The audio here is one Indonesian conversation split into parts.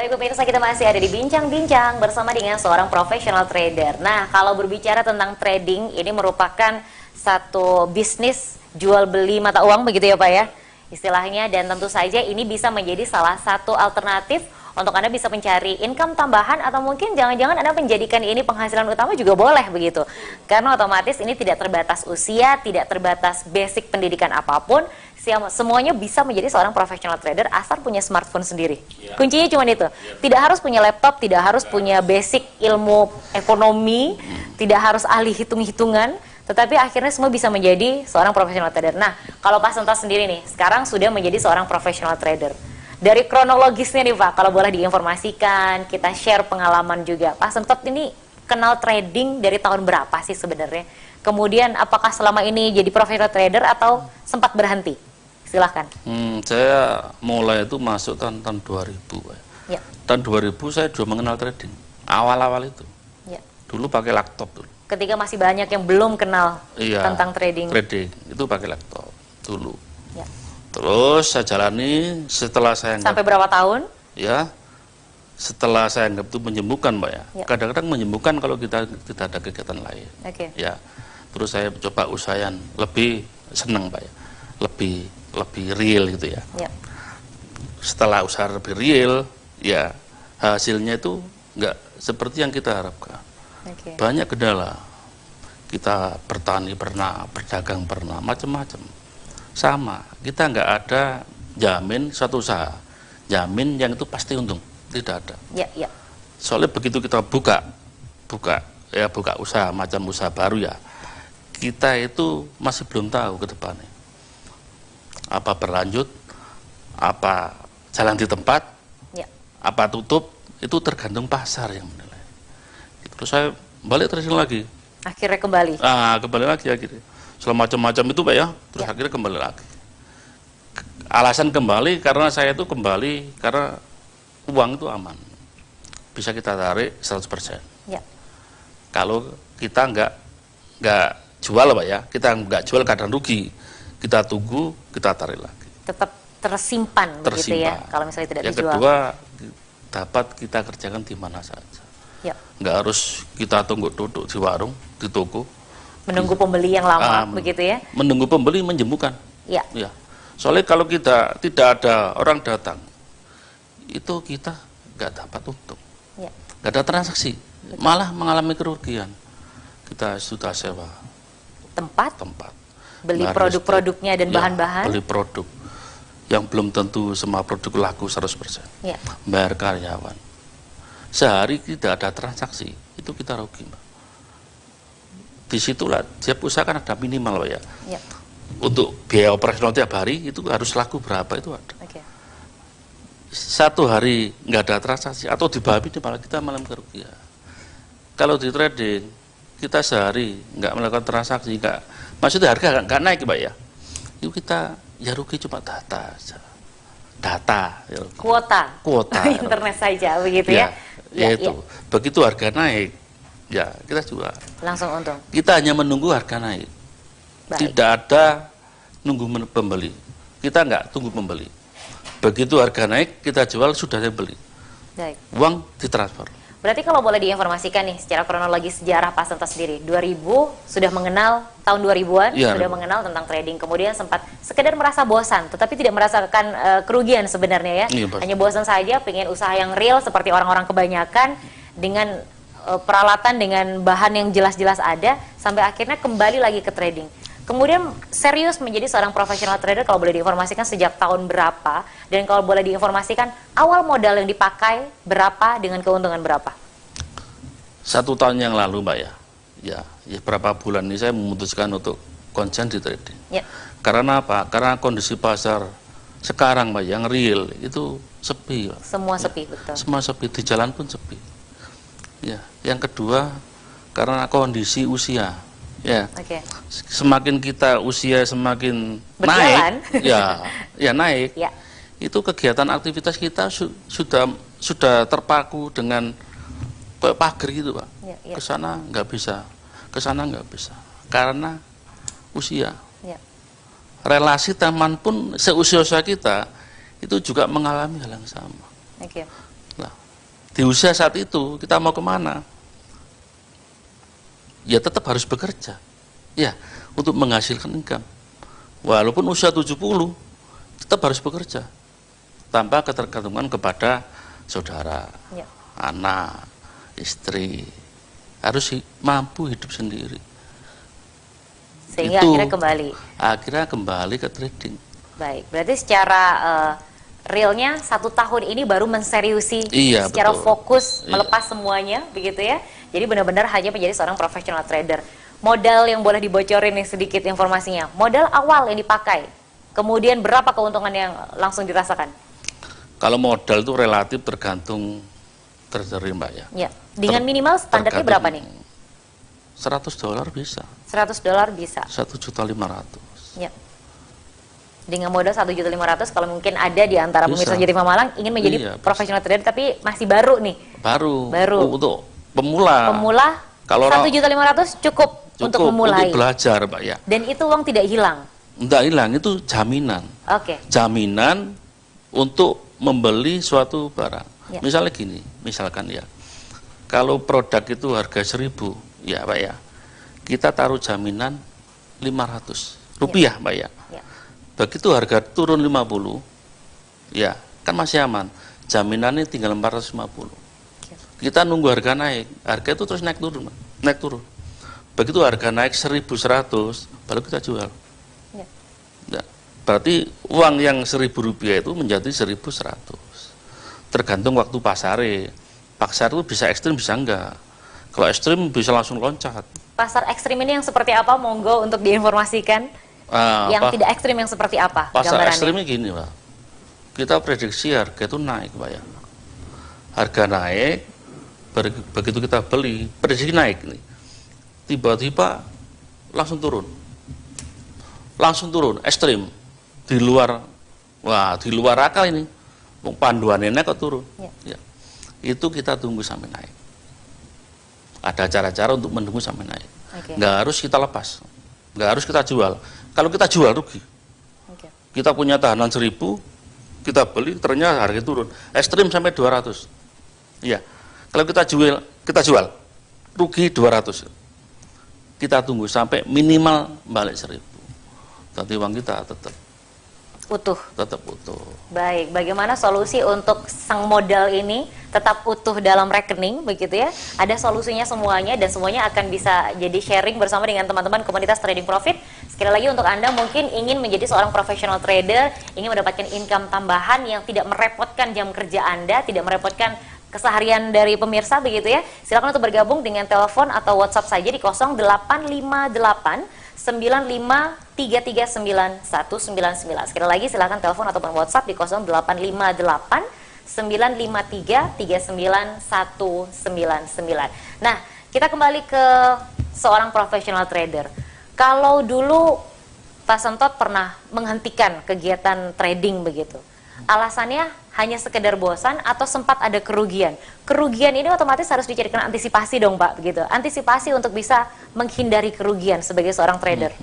Baik pemirsa, kita masih ada di Bincang-Bincang bersama dengan seorang profesional trader. Nah, kalau berbicara tentang trading, ini merupakan satu bisnis jual beli mata uang begitu ya Pak ya, istilahnya. Dan tentu saja ini bisa menjadi salah satu alternatif untuk Anda bisa mencari income tambahan, atau mungkin jangan-jangan Anda menjadikan ini penghasilan utama juga boleh begitu. Karena otomatis ini tidak terbatas usia, tidak terbatas basic pendidikan apapun. Semuanya bisa menjadi seorang profesional trader asal punya smartphone sendiri. Ya. Kuncinya cuma itu. Tidak harus punya laptop, tidak harus punya basic ilmu ekonomi, tidak harus ahli hitung-hitungan, tetapi akhirnya semua bisa menjadi seorang profesional trader. Nah, kalau Pak Sentot sendiri nih, sekarang sudah menjadi seorang profesional trader. Dari kronologisnya nih Pak, kalau boleh diinformasikan, kita share pengalaman juga. Pak Sentot ini kenal trading dari tahun berapa sih sebenarnya? Kemudian apakah selama ini jadi profesional trader atau sempat berhenti? Silahkan. Saya mulai itu masuk tahun 2000. Ya. Tahun 2000 saya sudah mengenal trading. Awal-awal itu. Ya. Dulu pakai laptop dulu. Ketika masih banyak yang belum kenal tentang trading. Trading itu pakai laptop dulu. Ya. Terus saya jalani setelah saya sampai berapa tahun? Ya. Setelah saya anggap itu menyembuhkan, Mbak ya. Kadang-kadang menyembuhkan kalau kita tidak ada kegiatan lain. Okay. Ya. Terus saya coba usahain, lebih senang, Mbak ya. Lebih real gitu ya. Ya. Setelah usaha lebih real, ya hasilnya itu nggak seperti yang kita harapkan. Okay. Banyak kendala. Kita bertani pernah, berdagang pernah, macam-macam. Sama, kita nggak ada jamin suatu usaha, jamin yang itu pasti untung, tidak ada. Ya, ya. Soalnya begitu kita buka usaha, macam usaha baru ya, kita itu masih belum tahu ke depannya. Apa berlanjut, apa jalan di tempat, ya. Apa tutup, itu tergantung pasar yang menilai. Terus saya balik trading lagi. Akhirnya kembali? Kembali lagi akhirnya. Setelah macam-macam itu Pak ya, terus akhirnya kembali lagi. Alasan kembali karena saya itu kembali karena uang itu aman. Bisa kita tarik 100%. Ya. Kalau kita nggak jual Pak ya, kita nggak jual kadang rugi. Kita tunggu, kita tarik lagi. Tetap tersimpan. Gitu ya, kalau misalnya tidak yang dijual. Yang kedua, dapat kita kerjakan di mana saja. Ya. Nggak harus kita tunggu duduk di warung, di toko. Menunggu pembeli yang lama, begitu ya? Menunggu pembeli menyembuhkan. Ya. Ya. Soalnya kalau kita tidak ada orang datang, itu kita nggak dapat untung. Ya. Nggak ada transaksi, malah mengalami kerugian. Kita sudah sewa tempat. Beli produk-produknya dan bahan-bahan. Beli produk yang belum tentu semua produk laku 100%. Ya. Bayar karyawan. Sehari tidak ada transaksi, itu kita rugi, Mbak. Disitulah tiap usaha kan ada minimal, Pak ya. Ya. Untuk biaya operasional tiap hari itu harus laku berapa itu ada. Okay. Satu hari nggak ada transaksi atau di bawah ini malah kita malam kerugian. Kalau di trading kita sehari nggak melakukan transaksi, maksudnya harga nggak naik Pak ya, itu kita ya rugi cuma data ya. kuota internet saja begitu ya. Itu begitu harga naik ya kita jual langsung untung. Kita hanya menunggu harga naik. Baik. Tidak ada nunggu pembeli, kita nggak tunggu pembeli, begitu harga naik kita jual sudah ada beli. Baik. Uang ditransfer. Berarti kalau boleh diinformasikan nih secara kronologi sejarah Pak Sentot sendiri, 2000 sudah mengenal, tahun 2000-an ya, sudah mengenal tentang trading, kemudian sempat sekedar merasa bosan, tetapi tidak merasakan kerugian sebenarnya ya, hanya bosan saja, pengen usaha yang real seperti orang-orang kebanyakan dengan peralatan dengan bahan yang jelas-jelas ada, sampai akhirnya kembali lagi ke trading. Kemudian serius menjadi seorang profesional trader kalau boleh diinformasikan sejak tahun berapa, dan kalau boleh diinformasikan awal modal yang dipakai berapa dengan keuntungan berapa? 1 tahun yang lalu Mbak ya berapa bulan ini saya memutuskan untuk konsen di trading. Ya. Karena apa? Karena kondisi pasar sekarang Mbak yang real itu sepi Mbak. Semua sepi, betul. Semua sepi, di jalan pun sepi. Ya, yang kedua karena kondisi usia. Ya, okay. Semakin kita usia semakin berjalan. Naik, ya naik. Ya. Itu kegiatan aktivitas kita sudah terpaku dengan pagar gitu Pak. Ya. Kesana nggak bisa, kesana nggak bisa, karena usia. Ya. Relasi teman pun seusia kita itu juga mengalami hal yang sama. Okay. Nah, di usia saat itu kita mau kemana? Ya tetap harus bekerja, ya, untuk menghasilkan income. Walaupun usia 70, tetap harus bekerja, tanpa ketergantungan kepada saudara, Ya. anak, istri, harus mampu hidup sendiri. Sehingga Itu akhirnya kembali ke trading. baik, berarti secara realnya 1 tahun ini baru menseriusi Iya, secara betul. fokus Iya. melepas semuanya, begitu ya. Jadi benar-benar hanya menjadi seorang professional trader. Modal yang boleh dibocorin nih sedikit informasinya. Modal awal yang dipakai, kemudian berapa keuntungan yang langsung dirasakan? Kalau modal itu relatif tergantung trader, Mbak ya. Ya, dengan minimal standarnya berapa nih? $100 bisa. $100 bisa. 1.500.000. Ya. Dengan modal 1.500.000, kalau mungkin ada di antara Bisa. pemirsa Jadi Malang ingin menjadi Iya, professional trader tapi masih baru nih. Baru. Baru. Untuk pemula. Kalau 1.500.000 cukup untuk memulai. Untuk belajar, Pak ya. Dan itu uang tidak hilang. Tidak hilang, itu jaminan. Oke. Jaminan untuk membeli suatu barang. Ya. Misalnya gini, misalkan ya, kalau produk itu harga 1.000, ya Pak ya, kita taruh jaminan 500 rupiah, Pak ya. Ya. Begitu harga turun 50, ya kan masih aman. Jaminannya tinggal 450. Kita nunggu harga naik, harga itu terus naik turun, Pak. Naik turun. Begitu harga naik 1.100, baru kita jual. Ya. Ya, berarti uang yang 1.000 rupiah itu menjadi 1.100. Tergantung waktu pasare. Pasar itu bisa ekstrim, bisa enggak. Kalau ekstrim bisa langsung loncat. Pasar ekstrim ini yang seperti apa? Monggo untuk diinformasikan. Yang tidak ekstrim yang seperti apa? Pasar gambarannya? ekstrimnya gini, Pak. Kita prediksi harga itu naik, Pak ya. Harga naik, begitu kita beli, prediksi naik nih. Tiba-tiba langsung turun. Langsung turun, ekstrim. Di luar akal ini. Panduannya kok turun. Ya. Ya. Itu kita tunggu sampai naik. Ada cara-cara untuk menunggu sampai naik. Oke. Nggak harus kita lepas. Nggak harus kita jual. Kalau kita jual rugi. Oke. Kita punya tahanan 1.000, kita beli, ternyata harga turun. Ekstrim sampai 200. Iya. Kalau kita jual, rugi 200. Kita tunggu sampai minimal balik 1.000. Tapi uang kita tetap Utuh. utuh. Baik, bagaimana solusi untuk sang modal ini tetap utuh dalam rekening, begitu ya? Ada solusinya semuanya dan semuanya akan bisa jadi sharing bersama dengan teman-teman komunitas Trading Profit. Sekali lagi untuk Anda mungkin ingin menjadi seorang professional trader, ingin mendapatkan income tambahan yang tidak merepotkan jam kerja Anda, tidak merepotkan keseharian dari pemirsa, begitu ya? Silakan untuk bergabung dengan telepon atau WhatsApp saja di 0858 95339199. Sekali lagi silakan telepon ataupun WhatsApp di 0858 953399199. Nah, kita kembali ke seorang professional trader. Kalau dulu Pak Sentot pernah menghentikan kegiatan trading begitu, alasannya hanya sekedar bosan atau sempat ada kerugian. Kerugian ini otomatis harus dicarikan antisipasi dong, Pak, begitu. Antisipasi untuk bisa menghindari kerugian sebagai seorang trader.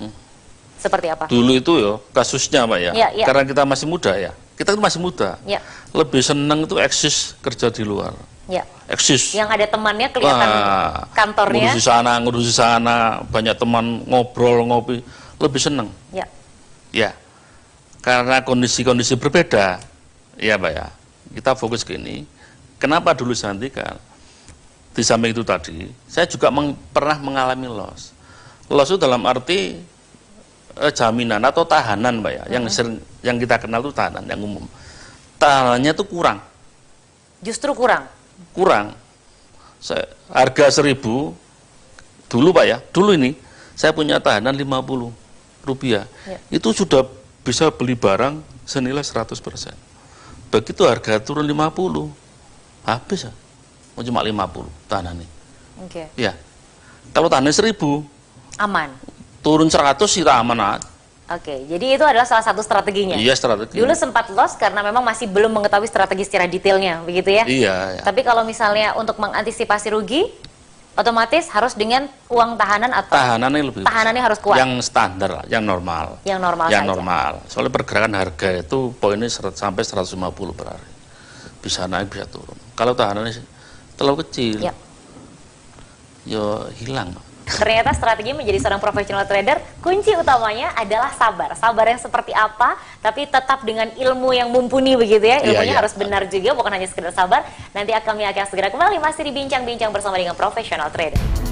Seperti apa? Dulu itu ya kasusnya, Pak ya. Ya. Karena kita masih muda ya. Kita itu masih muda. Ya. Lebih senang itu eksis kerja di luar. Ya. Eksis. Yang ada temannya kelihatan kantornya. Ngurusi sana, banyak teman ngobrol, ngopi, lebih senang. Ya. Ya. Karena kondisi-kondisi berbeda. Ya, Pak ya. Kita fokus ke ini. Kenapa dulu saya hentikan? Di samping itu tadi, saya juga pernah mengalami loss. Loss itu dalam arti jaminan atau tahanan, Pak ya. Yang kita kenal itu tahanan yang umum. Tahanannya itu kurang. Justru kurang. Harga 1.000 dulu, Pak ya. Dulu ini saya punya tahanan 50 rupiah. Ya. Itu sudah bisa beli barang senilai 100%. Begitu harga turun 50, habis ya. Cuma 50 tahanannya. Oke. Ya. Kalau tahanan 1.000, Aman. turun 100 kita aman aja. Oke, jadi itu adalah salah satu strateginya. Iya, strategi. Dulu sempat loss karena memang masih belum mengetahui strategi secara detailnya, begitu ya? Iya. Tapi kalau misalnya untuk mengantisipasi rugi, otomatis harus dengan uang tahanan atau Tahanannya lebih tahanannya harus kuat. Yang standar lah, yang normal. Yang normal Yang saja. normal. Soalnya pergerakan harga itu poinnya sampai 150 per hari. Bisa naik, bisa turun. Kalau tahanannya terlalu kecil, Ya. yo hilang. Ternyata strategi menjadi seorang professional trader, kunci utamanya adalah sabar. Sabar yang seperti apa, tapi tetap dengan ilmu yang mumpuni begitu ya. Ilmunya harus benar juga, bukan hanya sekedar sabar. Nanti kami akan segera kembali masih di Bincang-Bincang bersama dengan professional trader.